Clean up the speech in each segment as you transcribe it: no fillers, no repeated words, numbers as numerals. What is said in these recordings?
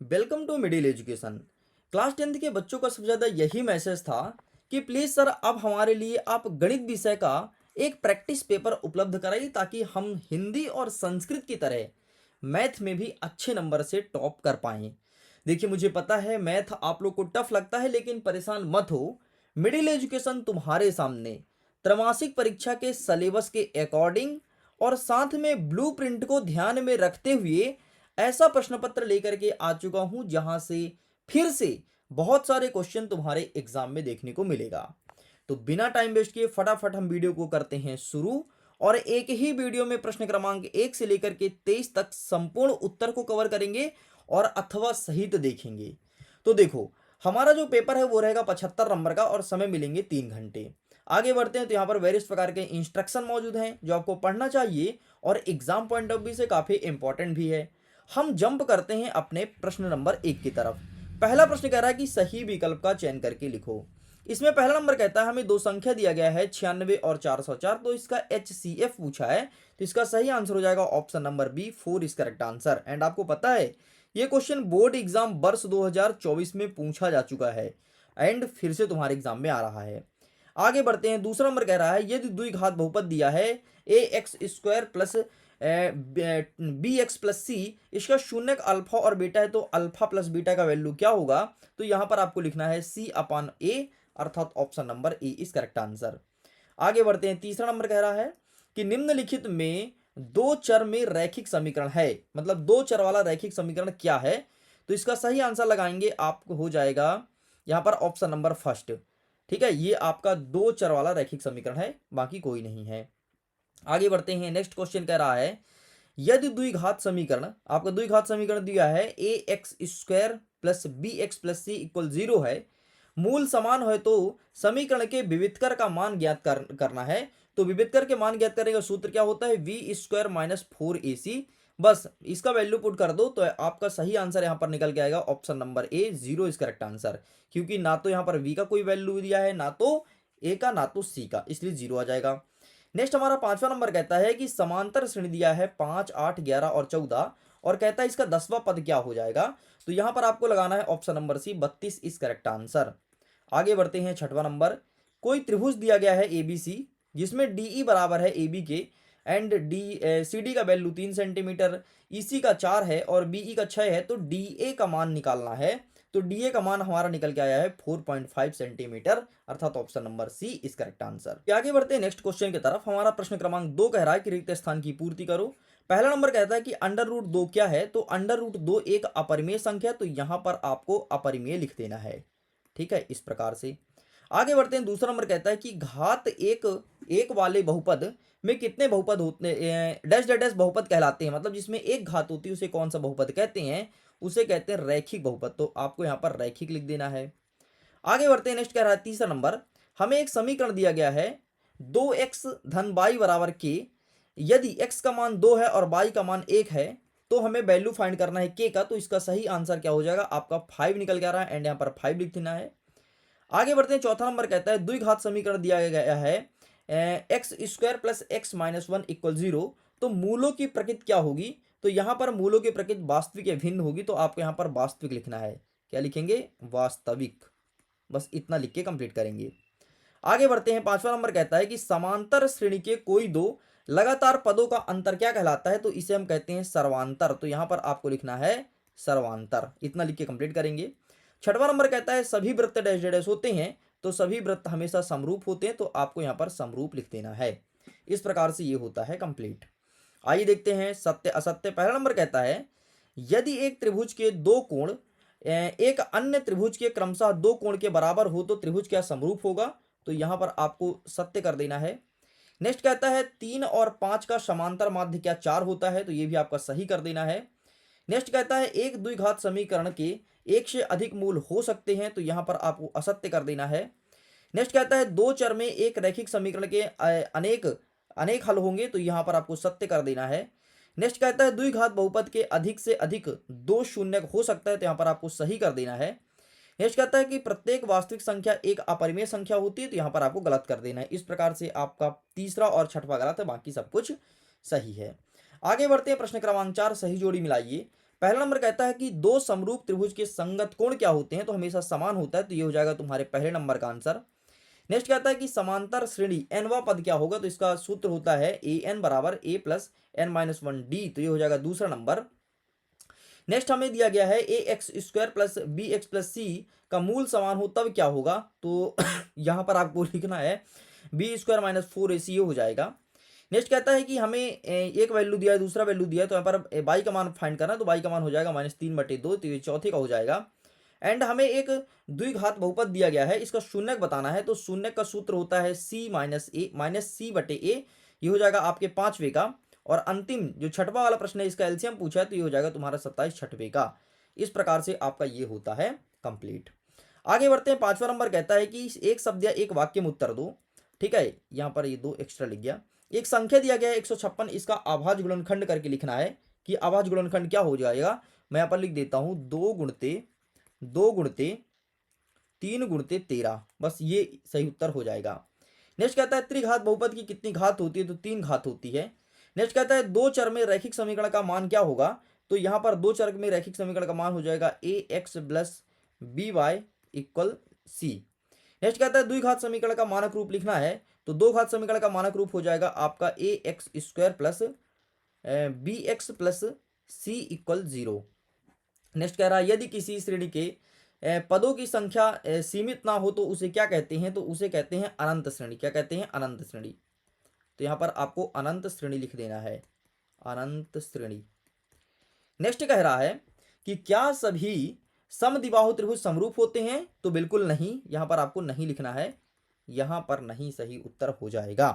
Welcome to middle education. Class 10th के बच्चों का सबसे ज़्यादा यही मैसेज था कि प्लीज़ सर अब हमारे लिए आप गणित विषय का एक प्रैक्टिस पेपर उपलब्ध कराइए ताकि हम हिंदी और संस्कृत की तरह मैथ में भी अच्छे नंबर से टॉप कर पाएँ। देखिए, मुझे पता है मैथ आप लोग को टफ लगता है, लेकिन परेशान मत हो। मिडिल एजुकेशन तुम्हारे सामने त्रैमासिक परीक्षा के सिलेबस के अकॉर्डिंग और साथ में ब्लूप्रिंट को ध्यान में रखते हुए ऐसा प्रश्न पत्र लेकर के आ चुका हूं जहां से फिर से बहुत सारे क्वेश्चन तुम्हारे एग्जाम में देखने को मिलेगा। तो बिना टाइम वेस्ट किए फटाफट हम वीडियो को करते हैं शुरू, और एक ही वीडियो में प्रश्न क्रमांक 1 से लेकर के 23 तक संपूर्ण उत्तर को कवर करेंगे और अथवा सहित देखेंगे। तो देखो, हमारा जो पेपर है वो रहेगा 75 नंबर का और समय मिलेंगे 3 घंटे। आगे बढ़ते हैं तो यहाँ पर वेरियस प्रकार के इंस्ट्रक्शन मौजूद हैं जो आपको पढ़ना चाहिए और एग्जाम पॉइंट ऑफ व्यू से काफी इंपॉर्टेंट भी है। हम जंप करते हैं अपने प्रश्न नंबर 1 की तरफ। पहला प्रश्न कह रहा है कि सही विकल्प का चयन करके लिखो। इसमें पहला नंबर कहता है हमें दो संख्या दिया गया है 96 और 404, तो इसका HCF पूछा है। तो इसका सही आंसर हो जाएगा option number B, 4 is correct answer. And आपको पता है ये क्वेश्चन बोर्ड एग्जाम वर्ष 2024 में पूछा जा चुका है एंड फिर से तुम्हारे एग्जाम में आ रहा है। आगे बढ़ते हैं, दूसरा नंबर कह रहा है यदि द्विघात बहुपद दिया है ax² प्लस bx+c, इसका शून्य अल्फा और बीटा है, तो अल्फा प्लस बीटा का वैल्यू क्या होगा? तो यहां पर आपको लिखना है c/a, अर्थात option number A is correct answer. आगे बढ़ते हैं, तीसरा नंबर कह रहा है कि निम्नलिखित में दो चर में रैखिक समीकरण है, मतलब दो चर वाला रैखिक समीकरण क्या है? तो इसका सही आंसर लगाएंगे आपको हो जाएगा यहां पर ऑप्शन नंबर फर्स्ट। ठीक है, ये आपका दो चर वाला रैखिक समीकरण है, बाकी कोई नहीं है। आगे बढ़ते हैं, नेक्स्ट क्वेश्चन कह रहा है यदि द्विघात समीकरण, आपका द्विघात समीकरण दिया है ax² प्लस bx+c इक्वल 0 है, मूल समान है, तो समीकरण के विविधकर का मान ज्ञात करना है। तो विविधकर के मान ज्ञात करने का सूत्र क्या होता है? v² minus 4ac। बस इसका वैल्यू पुट कर दो तो आपका सही आंसर यहां पर निकल के आएगा option number A, 0 is correct answer. क्योंकि ना तो यहां पर v का कोई वैल्यू दिया है, ना तो a का, ना तो c का, इसलिए 0 आ जाएगा। नेक्स्ट हमारा पांचवा नंबर कहता है कि समांतर श्रेणी दिया है 5, 8, 11 और 14, और कहता है इसका 10वां पद क्या हो जाएगा? तो यहां पर आपको लगाना है option number C, 32 is correct answer. आगे बढ़ते हैं, छठवां नंबर, कोई त्रिभुज दिया गया है ABC जिसमें DE बराबर है AB के एंड CD का वैल्यू 3 सेंटीमीटर, EC का 4 है और BE का 6 है, तो DA का मान निकालना है। तो DA का मान हमारा निकल के आया है 4.5 सेंटीमीटर, अर्थात option number C is correct answer. आगे बढ़ते हैं नेक्स्ट क्वेश्चन की तरफ। हमारा प्रश्न क्रमांक 2 कह रहा है कि रिक्त स्थान की पूर्ति करो। पहला नंबर कहता है कि अंडर रूट 2 क्या है? तो अंडर रूट 2 एक अपरिमेय संख्या, तो यहां पर आपको अपरिमेय लिख देना है। ठीक है, इस प्रकार से आगे बढ़ते हैं। दूसरा नंबर कहता है कि घात एक एक वाले बहुपद में कितने बहुपद होते डैश डैश डैश बहुपद कहलाते हैं, मतलब जिसमें एक घात होती है उसे कौन सा बहुपद कहते हैं? उसे कहते हैं रैखिक बहुपद। तो आपको यहां पर रैखिक लिख देना है। आगे बढ़ते हैं, नेक्स्ट कह रहा है तीसरा नंबर, हमें एक समीकरण दिया गया है 2x धन y बराबर के, यदि x का मान 2 है और y का मान 1 है, तो हमें वैल्यू फाइंड करना है k का। तो इसका सही आंसर क्या हो जाएगा? आपका 5 निकल के आ रहा है एंड यहाँ पर 5 लिख देना है। आगे बढ़ते हैं, चौथा नंबर कहता है द्विघात समीकरण दिया गया है x² प्लस x-1 इक्वल 0, तो मूलों की प्रकृति क्या होगी? तो यहां पर मूलों की प्रकृति वास्तविक या भिन्न होगी, तो आपको यहां पर वास्तविक लिखना है। क्या लिखेंगे? वास्तविक। बस इतना लिख के कंप्लीट करेंगे। आगे बढ़ते हैं, पांचवा नंबर कहता है कि समांतर श्रेणी के कोई दो लगातार पदों का अंतर क्या कहलाता है? तो इसे हम कहते हैं सर्वांतर। तो यहां पर आपको लिखना है सर्वांतर, इतना लिख के कंप्लीट करेंगे। छठवां नंबर कहता है सभी वृत्त डैश डैश होते हैं, तो सभी वृत्त हमेशा समरूप होते हैं, तो आपको यहां पर समरूप लिख देना है। इस प्रकार से ये होता है कंप्लीट। आइए देखते हैं सत्य असत्य। पहला नंबर कहता है यदि एक त्रिभुज के दो कोण एक अन्य त्रिभुज के क्रमशः दो कोण के बराबर हो तो त्रिभुज क्या समरूप होगा? तो यहां पर आपको सत्य कर देना है। नेक्स्ट कहता है 3 और 5 का समांतर माध्य क्या 4 होता है? तो ये भी आपका सही कर देना है। नेक्स्ट कहता है एक द्विघात समीकरण के एक से अधिक मूल हो सकते हैं, तो यहां पर आपको असत्य कर देना है। नेक्स्ट कहता है दो चर में एक रैखिक समीकरण के अनेक अनेक हल होंगे, तो यहां पर आपको सत्य कर देना है। नेक्स्ट कहता है द्विघात बहुपद के अधिक से अधिक दो शून्य हो सकता है, तो यहां पर आपको सही कर देना है। नेक्स्ट कहता है कि प्रत्येक वास्तविक संख्या एक अपरिमेय संख्या होती है, तो यहां पर आपको गलत कर देना है। इस प्रकार से आपका तीसरा और छठवां गलत है, बाकी सब कुछ सही है। आगे बढ़ते हैं, प्रश्न क्रमांक 4, सही जोड़ी मिलाइए। पहला नंबर कहता है कि दो समरूप त्रिभुज के संगत कोण क्या होते हैं, तो हमेशा समान होता है, तो ये हो जाएगा तुम्हारे पहले नंबर का आंसर। नेक्स्ट कहता है कि समांतर श्रेणी एनवा पद क्या होगा, तो इसका सूत्र होता है ए एन बराबर A plus N minus one D, तो ये हो जाएगा दूसरा नंबर। नेक्स्ट हमें दिया गया है A X square plus B X plus C का मूल समान हो तब क्या होगा, तो यहाँ पर आपको लिखना है बी स्क्वायर माइनस फोर ए सी हो जाएगा। नेक्स्ट कहता है कि हमें एक वैल्यू दिया है, दूसरा वैल्यू दिया है, तो यहाँ पर बाई का मान फाइंड करना है, तो बाई का मान हो जाएगा -3/2, तो ये चौथे का हो जाएगा। एंड हमें एक द्विघात बहुपद दिया गया है, इसका शून्यक बताना है, तो शून्यक का सूत्र होता है c माइनस सी बटे ए, ये हो जाएगा आपके पांचवे का। और अंतिम जो छठवां वाला प्रश्न है, इसका एलसीएम पूछा है, तो ये हो जाएगा तुम्हारा 27 छठवे का। इस प्रकार से आपका ये होता है कंप्लीट। आगे बढ़ते हैं, पांचवा नंबर कहता है कि एक शब्द या एक वाक्य में उत्तर दो। ठीक है, यहाँ पर ये दो एक्स्ट्रा लिख गया। एक संख्या दिया गया है 156, इसका अभाज्य गुणनखंड करके लिखना है कि अभाज्य गुणनखंड क्या हो जाएगा। मैं यहाँ पर लिख देता हूँ 2 गुणते 3 गुणते 13, बस ये सही उत्तर हो जाएगा। नेक्स्ट कहता है त्रिघात बहुपद की कितनी घात होती है, तो 3 घात होती है। नेक्स्ट कहता है दो चर में रैखिक समीकरण का मान क्या होगा, तो यहाँ पर दो चर में रैखिक समीकरण का मान हो जाएगा A X plus B Y equal C. Next कहता है द्विघात समीकरण का मानक रूप लिखना है, तो दो घात समीकरण का मानक रूप हो जाएगा आपका A X square plus B X plus C equal 0। Next कह रहा है यदि किसी श्रेणी के पदों की संख्या सीमित ना हो तो उसे क्या कहते हैं, तो उसे कहते हैं अनंत श्रेणी। क्या कहते हैं, अनंत श्रेणी। तो यहाँ पर आपको अनंत श्रेणी लिख देना है, अनंत श्रेणी। नेक्स्ट कह रहा है कि क्या सभी समद्विबाहु त्रिभुज समरूप होते हैं, तो बिल्कुल नहीं, यहाँ पर आपको नहीं लिखना है, यहाँ पर नहीं सही उत्तर हो जाएगा।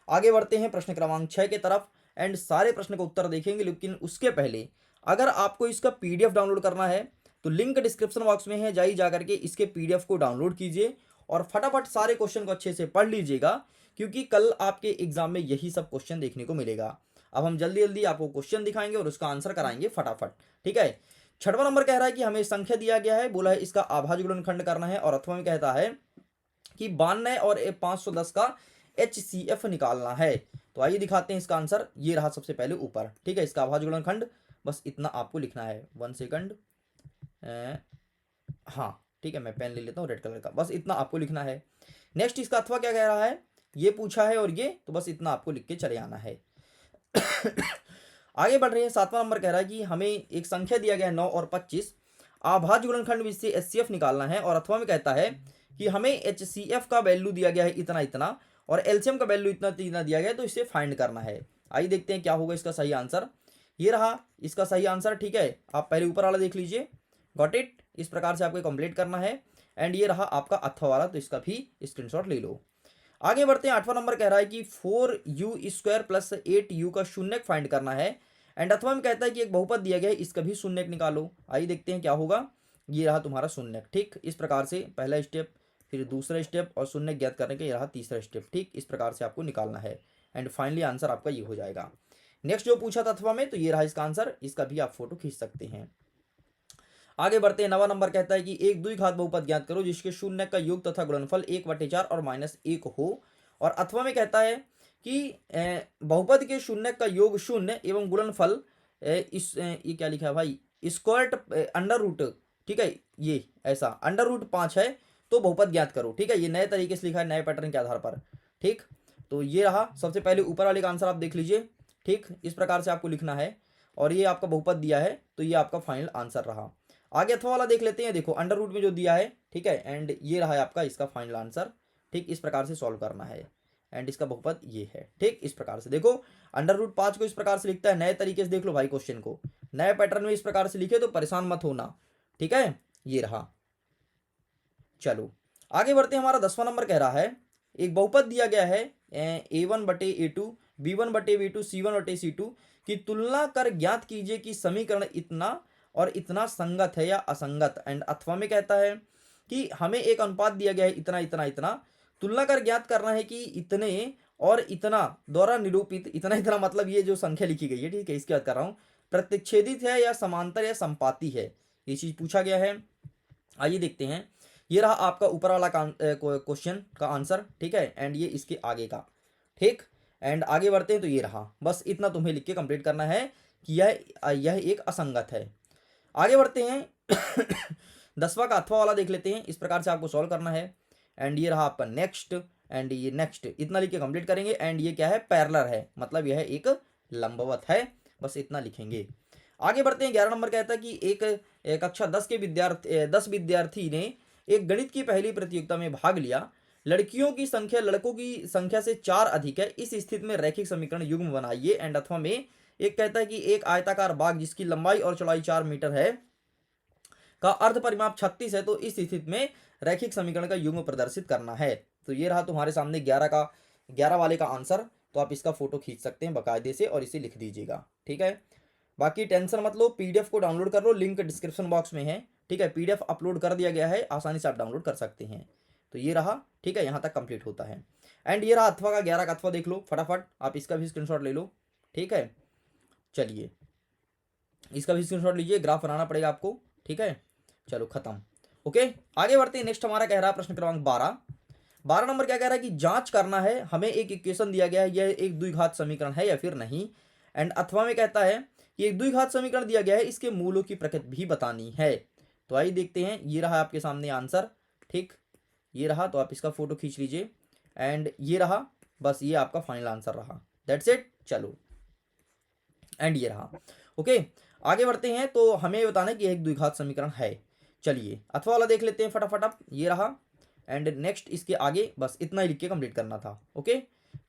आगे बढ़ते हैं प्रश्न क्रमांक 6 के तरफ एंड सारे प्रश्न का उत्तर देखेंगे, लेकिन उसके पहले अगर आपको इसका पीडीएफ डाउनलोड करना है तो लिंक डिस्क्रिप्शन बॉक्स में है, जाइए जा करके इसके पीडीएफ को डाउनलोड कीजिए और फटाफट सारे क्वेश्चन को अच्छे से पढ़ लीजिएगा, क्योंकि कल आपके एग्जाम में यही सब क्वेश्चन देखने को मिलेगा। अब हम जल्दी जल्दी आपको क्वेश्चन दिखाएंगे और उसका आंसर कराएंगे फटाफट। ठीक है, छठवां नंबर कह रहा है कि हमें संख्या दिया गया है, बोला है इसका अभाज्य गुणनखंड करना है, और अथवा में कहता है कि 92 और 510 का HCF निकालना है। तो आइए दिखाते हैं इसका आंसर, ये रहा सबसे पहले ऊपर। ठीक है, इसका अभाज्य गुणनखंड बस इतना आपको लिखना है, 1 सेकंड, हाँ ठीक है, मैं पेन ले लेता हूँ रेड कलर का, बस इतना आपको लिखना है। नेक्स्ट इसका अथवा क्या कह रहा है, ये पूछा है और ये, तो बस इतना आपको लिख के चले आना है। आगे बढ़ रहे हैं, सातवां नंबर कह रहा है कि हमें एक संख्या दिया गया है 9 और 25, अभाज्य गुणनखंड में से HCF निकालना है, और अथवा में कहता है कि हमें HCF का वैल्यू दिया गया है इतना इतना और LCM का वैल्यू इतना इतना दिया गया है, तो इसे फाइंड करना है। आइए देखते हैं क्या होगा इसका सही आंसर। ये रहा इसका सही आंसर। ठीक है, आप पहले ऊपर वाला देख लीजिए, गॉट इट। इस प्रकार से आपको कंप्लीट करना है एंड ये रहा आपका अथवा वाला, तो इसका भी स्क्रीनशॉट ले लो। आगे बढ़ते हैं, आठवां नंबर कह रहा है कि 4u² प्लस 8u का शून्यक फाइंड करना है एंड अथवा में कहता है कि एक बहुपद दिया गया है, इसका भी शून्यक निकालो। आइए देखते हैं क्या होगा। ये रहा तुम्हारा शून्यक। ठीक, इस प्रकार से पहला स्टेप, फिर दूसरा स्टेप और शून्यक ज्ञात करने का ये रहा तीसरा स्टेप। ठीक, इस प्रकार से आपको निकालना है एंड फाइनली आंसर आपका ये हो जाएगा। नेक्स्ट जो पूछा था अथवा में, तो ये रहा इसका आंसर, इसका भी आप फोटो खींच सकते हैं। आगे बढ़ते हैं, नवा नंबर कहता है कि एक द्विघात बहुपद ज्ञात करो जिसके शून्य का योग तथा गुणनफल 1/4 और -1 हो, और अथवा में कहता है कि बहुपद के शून्य का योग 0 एवं गुणनफल ये क्या लिखा है भाई, स्क्वायर अंडर रूट। ठीक है, ये ऐसा अंडर रूट 5 है, तो बहुपद ज्ञात करो। ठीक है, ये नए तरीके से लिखा है, नए पैटर्न के आधार पर। ठीक, तो ये रहा सबसे पहले ऊपर वाले का आंसर, आप देख लीजिए। ठीक, इस प्रकार से आपको लिखना है और ये आपका बहुपद दिया है, तो ये आपका फाइनल आंसर रहा। आगे अथवा वाला देख लेते हैं, देखो अंडर रूट में जो दिया है। ठीक है, एंड ये रहा है आपका इसका फाइनल आंसर। ठीक, इस प्रकार से सॉल्व करना है एंड इसका बहुपद ये है। ठीक, इस प्रकार से देखो, अंडर रूट 5 को इस प्रकार से लिखता है, नए तरीके से देख लो भाई क्वेश्चन को, नए पैटर्न में इस प्रकार से लिखे, तो परेशान मत होना। ठीक है, ये रहा। चलो आगे बढ़ते हैं, हमारा 10वां नंबर कह रहा है एक बहुपद दिया गया है A1/A2 B1/B2 C1/C2 की तुलना कर ज्ञात कीजिए कि समीकरण इतना और इतना संगत है या असंगत। एंड अथवा में कहता है कि हमें एक अनुपात दिया गया है इतना इतना इतना, तुलना कर ज्ञात करना है कि इतने और इतना द्वारा निरूपित, इतना इतना मतलब ये जो संख्या लिखी गई है। ठीक है, इसकी बात कर रहा हूँ, प्रतिच्छेदित है या समांतर या संपाती है, ये चीज पूछा गया है। आइए देखते हैं, ये रहा आपका ऊपर वाला क्वेश्चन का आंसर। ठीक है, एंड ये इसके आगे का। ठीक, एंड आगे बढ़ते हैं, तो ये रहा, बस इतना तुम्हें लिख के कंप्लीट करना है कि यह एक असंगत है। आगे बढ़ते हैं 10वां का अथवा वाला देख लेते हैं। इस प्रकार से आपको सॉल्व करना है। एंड ये रहा आपका नेक्स्ट, एंड ये नेक्स्ट, इतना लिख के कंप्लीट करेंगे। एंड ये क्या है, पैरेलल है, मतलब यह एक लंबवत है, बस इतना लिखेंगे। आगे बढ़ते हैं 11 नंबर कहता है कि एक कक्षा 10 विद्यार्थी ने एक गणित की पहली प्रतियोगिता में भाग लिया। लड़कियों की संख्या लड़कों की संख्या से 4 अधिक है। इस स्थिति में रैखिक समीकरण युग्म बनाइए। एंड अथवा में एक कहता है कि एक आयताकार बाग जिसकी लंबाई और चौड़ाई 4 मीटर है का अर्ध परिमाप 36 है, तो इस स्थिति में रैखिक समीकरण का युग्म प्रदर्शित करना है। तो ये रहा तुम्हारे सामने 11 वाले का आंसर। तो आप इसका फोटो खींच सकते हैं बाकायदे से और इसे लिख दीजिएगा, ठीक है। बाकी टेंशन मत लो, पीडीएफ को डाउनलोड कर लो, लिंक डिस्क्रिप्शन बॉक्स में है, ठीक है। पीडीएफ अपलोड कर दिया गया है, आसानी से आप डाउनलोड कर सकते हैं। तो ये रहा, ठीक है, यहाँ तक कंप्लीट होता है। एंड ये रहा अथवा का 11 का अथवा, देख लो फटाफट, आप इसका भी स्क्रीनशॉट ले लो, ठीक है। चलिए इसका भी स्क्रीनशॉट लीजिए, ग्राफ बनाना पड़ेगा आपको, ठीक है। चलो खत्म, ओके। आगे बढ़ते हैं। नेक्स्ट हमारा कह रहा है प्रश्न क्रमांक 12 नंबर क्या कह रहा है कि जांच करना है, हमें एक इक्वेशन दिया गया है, यह एक द्विघात समीकरण है या फिर नहीं। एंड अथवा में कहता है कि एक द्विघात समीकरण दिया गया है, इसके मूलों की प्रकृति भी बतानी है। तो आइए देखते हैं, ये रहा आपके सामने आंसर, ठीक, ये रहा। तो आप इसका फोटो खींच लीजिए। एंड ये रहा, बस ये आपका फाइनल आंसर रहा, दैट्स इट। चलो, एंड ये रहा, ओके। आगे बढ़ते हैं। तो हमें बताना है कि एक द्विघात समीकरण है। चलिए अथवा वाला देख लेते हैं फटाफट आप, ये रहा। एंड नेक्स्ट इसके आगे बस इतना ही लिख के कंप्लीट करना था, ओके।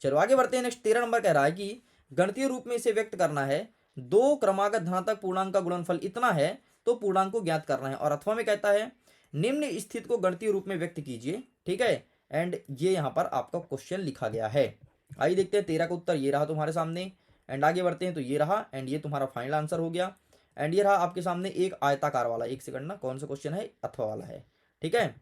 चलो आगे बढ़ते हैं। नेक्स्ट 13 नंबर कह रहा है कि गणितीय रूप में इसे व्यक्त करना है, दो क्रमागत धनात्मक पूर्णांक का गुणनफल इतना है, तो पूर्णांक को ज्ञात करना है। और अथवा में कहता है निम्न स्थिति को गणितीय रूप में व्यक्त कीजिए, ठीक है। एंड ये यहाँ पर आपका क्वेश्चन लिखा गया है। आइए देखते हैं 13 का उत्तर, ये रहा तुम्हारे सामने। एंड आगे बढ़ते हैं। तो ये रहा, एंड ये तुम्हारा फाइनल आंसर हो गया। एंड ये रहा आपके सामने एक आयताकार वाला, एक सेकंड ना, कौन सा क्वेश्चन है, अथवा वाला है, ठीक है।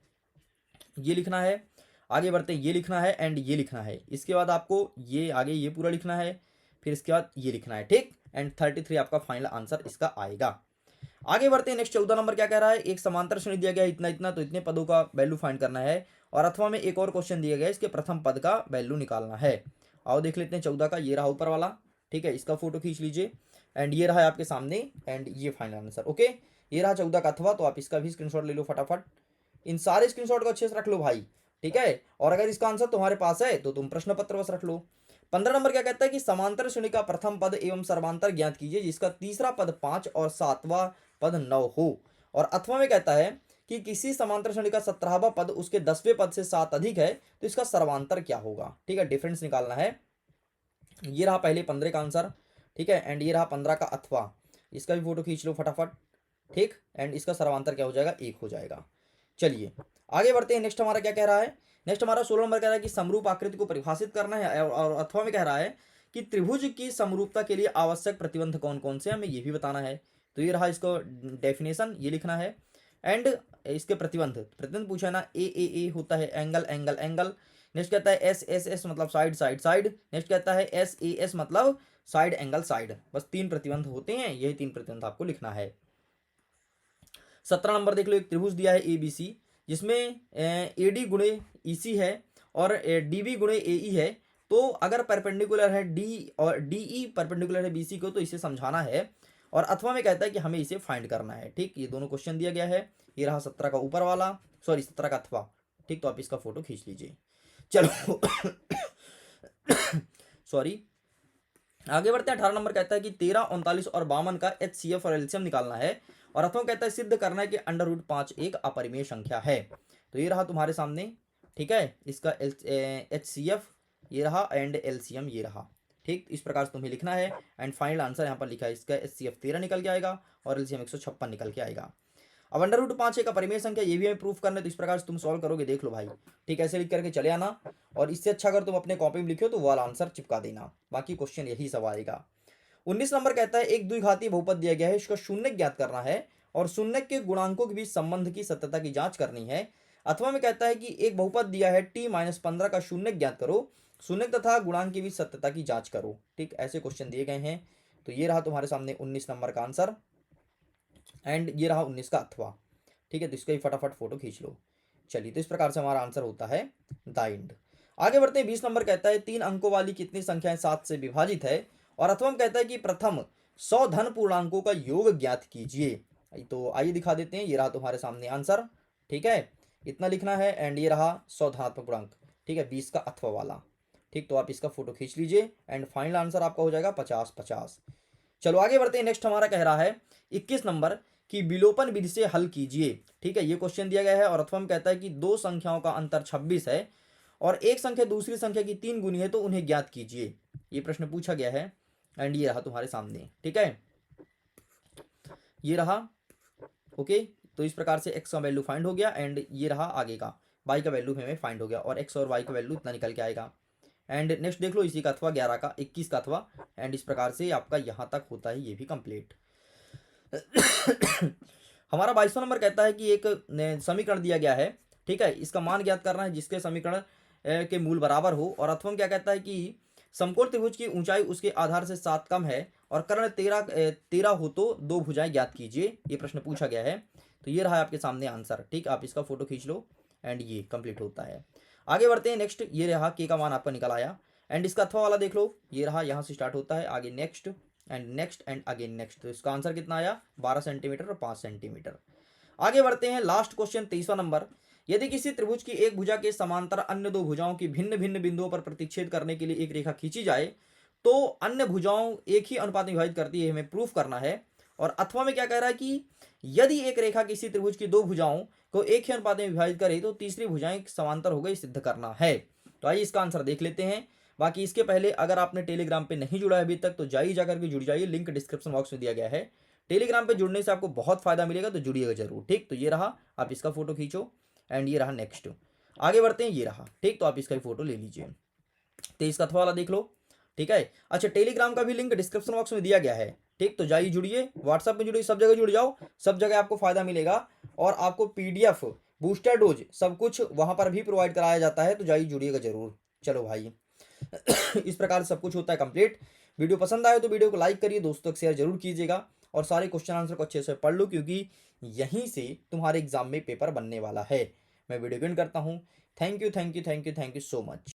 ये लिखना है, आगे बढ़ते हैं, ये लिखना है, एंड ये लिखना है। इसके बाद आपको ये आगे ये पूरा लिखना है, फिर इसके बाद ये लिखना है, ठीक। एंड 33 आपका फाइनल आंसर इसका आएगा। आगे बढ़ते हैं। नेक्स्ट 14 नंबर क्या कह रहा है, एक समांतर श्रेणी दिया गया है इतना इतना, तो इतने पदों का वैल्यू फाइंड करना है। और अथवा में एक और क्वेश्चन दिया गया है, इसके प्रथम पद का वैल्यू निकालना है। आओ देख लेते हैं 14 का, ये रहा ऊपर वाला, ठीक है। इसका फोटो खींच लीजिए। एंड ये रहा आपके सामने, एंड ये फाइनल आंसर, ओके। ये रहा 14 का अथवा। तो आप इसका भी स्क्रीनशॉट ले लो फटाफट, इन सारे स्क्रीनशॉट को अच्छे से रख लो भाई, ठीक है। और अगर इसका आंसर तुम्हारे पास है तो तुम प्रश्न पत्र बस रख लो। 15 नंबर क्या कहता है कि समांतर श्रेणी का प्रथम पद एवं सर्वांतर ज्ञात कीजिए, जिसका तीसरा पद 5 और 7वां पद 9 हो। और अथवा में कहता है कि किसी समांतर श्रेणी का 17वां पद उसके 10वें पद से 7 अधिक है, तो इसका सर्वांतर क्या होगा, ठीक है, डिफरेंस निकालना है। ये रहा पहले 15 का आंसर, ठीक है। एंड ये रहा 15 का अथवा, इसका भी फोटो खींच लो फटाफट, ठीक। एंड इसका सर्वांतर क्या हो जाएगा, 1 हो जाएगा। चलिए आगे बढ़ते हैं। नेक्स्ट हमारा क्या कह रहा है, नेक्स्ट हमारा 16 नंबर कह रहा है कि समरूप आकृति को परिभाषित करना है। और अथवा में कह रहा है कि त्रिभुज की समरूपता के लिए आवश्यक प्रतिबंध कौन कौन से, हमें ये भी बताना है। तो ये रहा इसको डेफिनेशन, ये लिखना है। एंड इसके प्रतिबंध पूछा है ना, ए होता है एंगल एंगल एंगल। नेक्स्ट कहता है एस मतलब साइड साइड साइड। नेक्स्ट कहता है एस मतलब साइड एंगल साइड। बस 3 प्रतिबंध होते हैं, यही 3 प्रतिबंध आपको लिखना है। 17 नंबर देख लो, एक त्रिभुज दिया है ABC, जिसमें AD गुणे EC है और DB गुणे AE है। तो अगर परपेंडिकुलर है D और DE परपेंडिकुलर है BC को, तो इसे समझाना है। और अथवा में कहता है कि हमें इसे फाइंड करना है, ठीक। ये दोनों क्वेश्चन दिया गया है। ये रहा 17 का ऊपर वाला, सॉरी 17 का अथवा, ठीक। तो आप इसका फोटो खींच लीजिए। चलो सॉरी, आगे बढ़ते हैं। 18 नंबर कहता है कि 13, 39 और 52 का HCF और एलसीएम निकालना है। और अथवा कहता है सिद्ध करना है कि √5 एक अपरिमेय संख्या है। तो ये रहा तुम्हारे सामने, ठीक है। इसका HCF ये रहा, एंड LCM ये रहा, ठीक। इस प्रकार से तुम्हें लिखना है। एंड फाइनल आंसर यहाँ पर लिखा है, इसका HCF 13 निकल के आएगा और LCM 156 निकल के आएगा। अब √5 एक अपरिमेय संख्या, ये भी हमें प्रूफ करना है। तो इस प्रकार से तुम सॉल्व करोगे, देख लो भाई, ठीक। ऐसे लिख करके चले आना। और इससे अच्छा अगर तुम अपने कॉपी में लिखो तो वो वाला आंसर चिपका देना, बाकी क्वेश्चन यही सब आएगा। 19 नंबर कहता है एक द्विघाती बहुपद दिया गया है, इसका शून्य ज्ञात करना है और शून्य के गुणांकों के बीच संबंध की सत्यता की जांच करनी है। अथवा में कहता है कि एक बहुपद दिया है t-15 का शून्य ज्ञात करो, शून्य तथा गुणांक के बीच सत्यता की जांच करो, ठीक। ऐसे क्वेश्चन दिए गए हैं। तो ये रहा तुम्हारे सामने 19 नंबर का आंसर, एंड ये रहा 19 का अथवा, ठीक है। तो इसका ही फटाफट फोटो खींच लो। चलिए, तो इस प्रकार से हमारा आंसर होता है द एंड। आगे बढ़ते हैं। 20 नंबर कहता है 3 अंकों वाली कितनी संख्याएं 7 से विभाजित है। और अथवा कहता है कि प्रथम 100 धन पूर्णांकों का योग ज्ञात कीजिए। तो आइए दिखा देते हैं, ये रहा तुम्हारे सामने आंसर। ठीक है, इतना लिखना है एंड ये रहा 100 धनात्मक पूर्णांक। ठीक है, 20 का अथवा वाला। ठीक, तो आप इसका फोटो खींच लीजिए एंड फाइनल आंसर आपका हो जाएगा 50-50। चलो आगे बढ़ते हैं। नेक्स्ट हमारा कह रहा है 21 नंबर की विलोपन विधि से हल कीजिए। ठीक है, ये क्वेश्चन दिया गया है और अथवा में कहता है कि दो संख्याओं का अंतर 26 है और एक संख्या दूसरी संख्या की 3 गुनी है, तो उन्हें ज्ञात कीजिए। ये प्रश्न पूछा गया है एंड ये रहा तुम्हारे सामने। ठीक है, ये रहा। ओके, तो इस प्रकार से एक्स का वैल्यू फाइंड हो गया एंड ये रहा आगे का वाई का वैल्यू हमें फाइंड हो गया और एक्स और वाई का वैल्यू इतना निकल के आएगा। एंड नेक्स्ट देख लो, इसी का अथवा 11 का 21 का अथवा एंड इस प्रकार से आपका यहाँ तक होता है ये भी कंप्लीट। हमारा 22वां नंबर कहता है कि एक समीकरण दिया गया है। ठीक है, इसका मान ज्ञात करना है जिसके समीकरण के मूल बराबर हो और अथवा क्या कहता है कि समकोण त्रिभुज की ऊंचाई उसके आधार से 7 कम है और कर्ण 13 हो तो दो भुजाएं ज्ञात कीजिए। ये प्रश्न पूछा गया है, तो ये रहा आपके सामने आंसर। ठीक, आप इसका फोटो खींच लो एंड ये कंप्लीट होता है। आगे बढ़ते हैं। नेक्स्ट ये रहा के का मान आपका निकल आया एंड इसका अथवा वाला देख लो, ये रहा, यहाँ से स्टार्ट होता है आगे नेक्स्ट एंड अगेन नेक्स्ट। तो इसका आंसर कितना आया 12 सेंटीमीटर और 5 सेंटीमीटर। आगे बढ़ते हैं। लास्ट क्वेश्चन 23वां नंबर, यदि किसी त्रिभुज की एक भुजा के समांतर अन्य दो भुजाओं की भिन्न भिन्न बिंदुओं पर प्रतिच्छेद करने के लिए एक रेखा खींची जाए तो अन्य भुजाओं एक ही अनुपात में विभाजित करती है, हमें प्रूफ करना है। और अथवा में क्या कह रहा है कि यदि एक रेखा किसी त्रिभुज की दो भुजाओं को एक ही अनुपात में विभाजित करे तो तीसरी भुजाएं समांतर हो गई, सिद्ध करना है। तो आइए इसका आंसर देख लेते हैं। बाकी इसके पहले अगर आपने टेलीग्राम पे नहीं जुड़ा है अभी तक तो जाइए जाकर के जुड़ जाइए, लिंक डिस्क्रिप्शन बॉक्स में दिया गया है। टेलीग्राम पे जुड़ने से आपको बहुत फायदा मिलेगा, तो जुड़िएगा जरूर। ठीक, तो ये रहा, आप इसका फोटो खींचो एंड ये रहा नेक्स्ट। आगे बढ़ते हैं, ये रहा। ठीक, तो आप इसका फोटो ले लीजिए। 23 का अथवा वाला देख लो। ठीक है, अच्छा टेलीग्राम का भी लिंक डिस्क्रिप्शन बॉक्स में दिया गया है। ठीक, तो जाइए जुड़िए, व्हाट्सएप में जुड़िए, सब जगह जुड़ जाओ, सब जगह आपको फायदा मिलेगा और आपको पीडीएफ बूस्टर डोज सब कुछ वहां पर भी प्रोवाइड कराया जाता है, तो जाइए जुड़िएगा जरूर। चलो भाई, इस प्रकार से सब कुछ होता है कंप्लीट। वीडियो पसंद आए तो वीडियो को लाइक करिए, दोस्तों को शेयर जरूर कीजिएगा और सारे क्वेश्चन आंसर को अच्छे से पढ़ लो क्योंकि यहीं से तुम्हारे एग्जाम में पेपर बनने वाला है। मैं वीडियो एंड करता हूँ। Thank you so much.